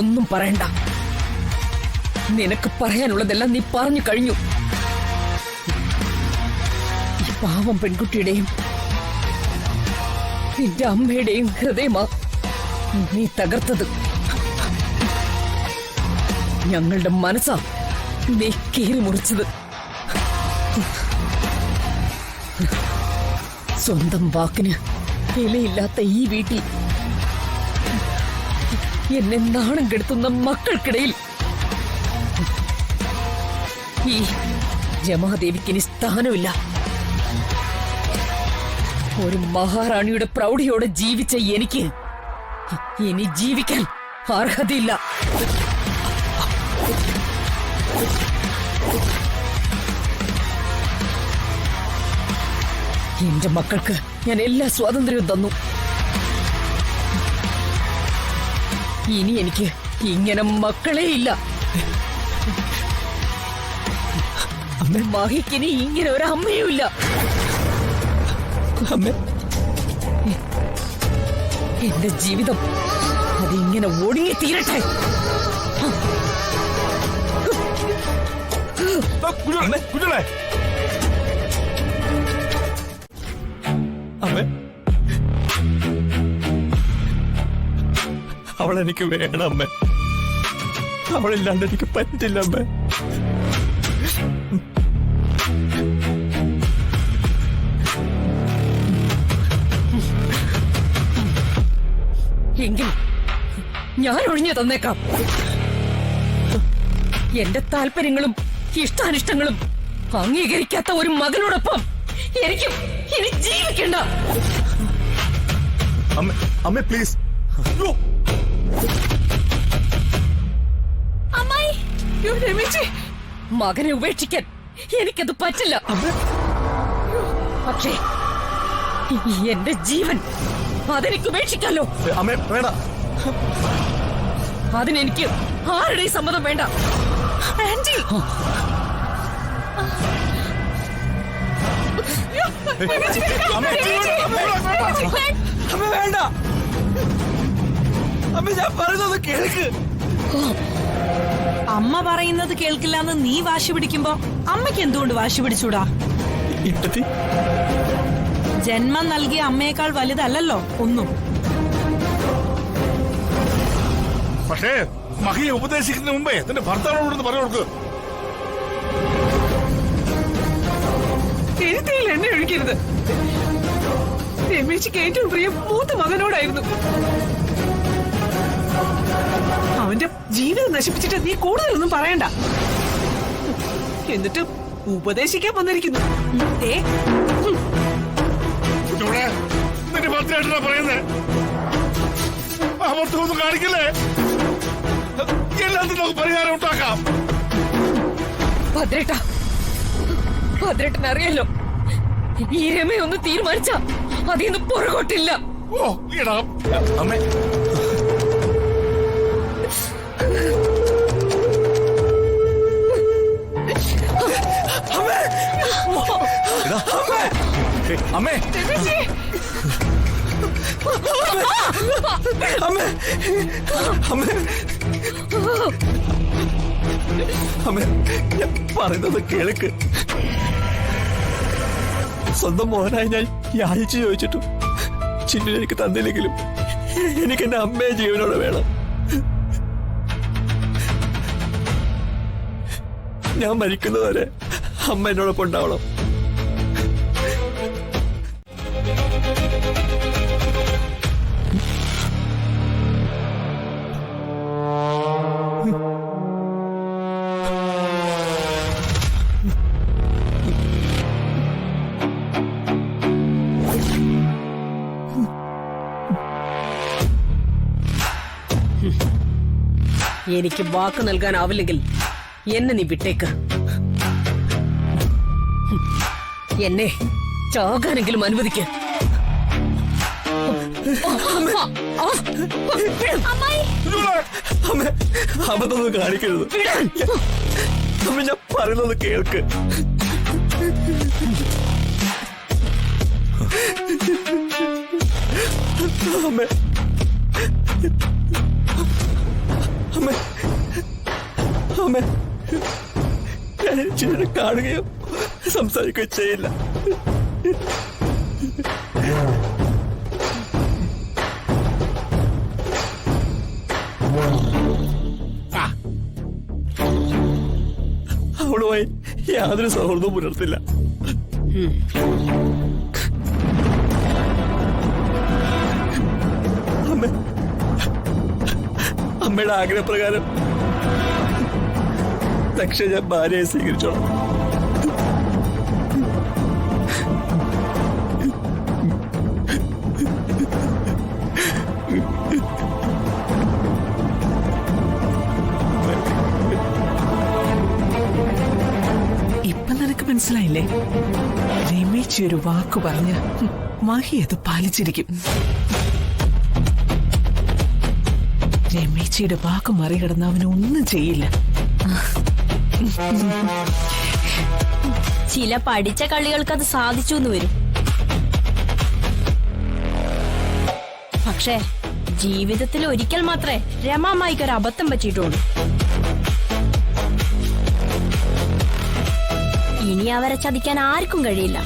ഒന്നും പറയണ്ട. നിനക്ക് പറയാനുള്ളതെല്ലാം നീ പറഞ്ഞു കഴിഞ്ഞു. ഈ പാവം പെൺകുട്ടിയുടെയും നിന്റെ അമ്മയുടെയും ഹൃദയമാ നീ തകർത്തത്. ഞങ്ങളുടെ മനസ്സാ നീ കീറി മുറിച്ചത്. സ്വന്തം വാക്കിന് വിലയില്ലാത്ത ഈ വീട്ടിൽ എന്നെ നാണം കെടുത്തുന്ന മക്കൾക്കിടയിൽ ഈ രമാദേവിക്കിനി സ്ഥാനമില്ല. ഒരു മഹാറാണിയുടെ പ്രൗഢിയോടെ ജീവിച്ച എനിക്ക് ഇനി ജീവിക്കാൻ അർഹതയില്ല. എന്റെ മക്കൾക്ക് ഞാൻ എല്ലാ സ്വാതന്ത്ര്യവും തന്നു. ഇനി എനിക്ക് ഇങ്ങനെ മക്കളേ ഇല്ല. മഹിക്കിനി ഇങ്ങനെ ഒരു അമ്മയും ഇല്ല. എന്റെ ജീവിതം അതിങ്ങനെ ഒടുങ്ങി തീരട്ടെ. അവളെനിക്ക് വേണം അമ്മേ. അവളില്ലാണ്ട് എനിക്ക് പറ്റില്ല അമ്മേ. എങ്കിൽ ഞാൻ ഒഴിഞ്ഞു തന്നേക്കാം. എന്റെ താല്പര്യങ്ങളും ഇഷ്ടാനിഷ്ടങ്ങളും അംഗീകരിക്കാത്ത ഒരു മകനോടൊപ്പം എനിക്കും ഇനി ജീവിക്കണ്ട. അമ്മേ പ്ലീസ്. മകനെ ഉപേക്ഷിക്കാൻ എനിക്കത് പറ്റില്ല. പക്ഷേ എന്റെ ജീവൻ അതെനിക്ക് ഉപേക്ഷിക്കാലോ. അമ്മേ വേണ്ട. അതിനെനിക്ക് ആരുടെയും സമ്മതം വേണ്ട. ആന്റി അമ്മ വേണ്ട. അമ്മ ഞാൻ പറയുന്നത് കേൾക്ക്. അമ്മ പറയുന്നത് കേൾക്കില്ല എന്ന് നീ വാശി പിടിക്കുമ്പോ അമ്മയ്ക്ക് എന്തുകൊണ്ട് വാശി പിടിച്ചൂടാ? ജന്മം നൽകിയ അമ്മയേക്കാൾ വലുതല്ലല്ലോ ഒന്നും. പക്ഷേ മഹിയെ ഉപദേശിക്കുന്നതിന് മുമ്പേ തന്റെ ഭർത്താവിനോട് പറഞ്ഞു കൊടുക്കുക. എഴുത്തിയിൽ എണ്ണ ഒഴിക്കരുത്. രമേശിക്ക് ഏറ്റവും പ്രിയ മൂത്ത മകനോടായിരുന്നു. അവന്റെ ജീവിതം നശിപ്പിച്ചിട്ട് നീ കൂടുതലൊന്നും പറയണ്ട. എന്നിട്ട് ഉപദേശിക്കാൻ വന്നിരിക്കുന്നു. നിന്റെ ഭർത്താവായിട്ടാ പറയുന്നേ. അവർക്കൊന്നും കാണിക്കല്ലേ. എല്ലാത്തിനും നമുക്ക് പരിഹാരം ഉണ്ടാക്കാം. ഭദ്രേട്ടൻ അറിയാലോ, ഈ രമയൊന്ന് തീരുമാനിച്ച അതിന്ന് പുറകോട്ടില്ല. ഓ ഇടാ അമ്മേ. അമ്മേ അമ്മേ അമ്മേ അമ്മേ ഞാൻ പറയുന്നത് കേൾക്ക്. സ്വന്തം മോനായി ഞാൻ യാചിച്ചു ചോദിച്ചിട്ടും ചിന്നു എനിക്ക് തന്നില്ലെങ്കിലും എനിക്ക് എന്റെ അമ്മയെ ജീവനോടെ വേണം. ഞാൻ മരിക്കുന്നവരെ അമ്മ എന്നോടൊപ്പം ഉണ്ടാവണം. എനിക്ക് വാക്ക് നൽകാനാവില്ലെങ്കിൽ എന്നെ നീ വിട്ടേക്ക്. എന്നെ ചാകാനെങ്കിലും അനുവദിക്ക. അബദ്ധമൊന്നും കാണിക്കരുത്. അമ്മ ഞാൻ പറയുന്നത് കേൾക്ക്. അമ്മ ചിലരെ കാണുകയോ സംസാരിക്കുകയോ ചെയ്യില്ല. അവളുമായി യാതൊരു സൗഹൃദവും പുലർത്തില്ല. അമ്മയുടെ ആഗ്രഹപ്രകാരം പക്ഷെ ഞാൻ ഭാര്യയെ സ്വീകരിച്ചോളാം. ഇപ്പൊ നിനക്ക് മനസ്സിലായില്ലേ? രമേശി ഒരു വാക്ക് പറഞ്ഞ് മഹി അത് പാലിച്ചിരിക്കും. രമേശിയുടെ വാക്ക് മറികടന്ന് അവനൊന്നും ചെയ്യില്ല. ചില പഠിച്ച കളികൾക്ക് അത് സാധിച്ചു എന്ന് വരും. പക്ഷേ ജീവിതത്തിൽ ഒരിക്കൽ മാത്രമേ രമാമായിക്ക് ഒരു അബദ്ധം പറ്റിയിട്ടുള്ളൂ. ഇനി അവരെ ചതിക്കാൻ ആർക്കും കഴിയില്ല.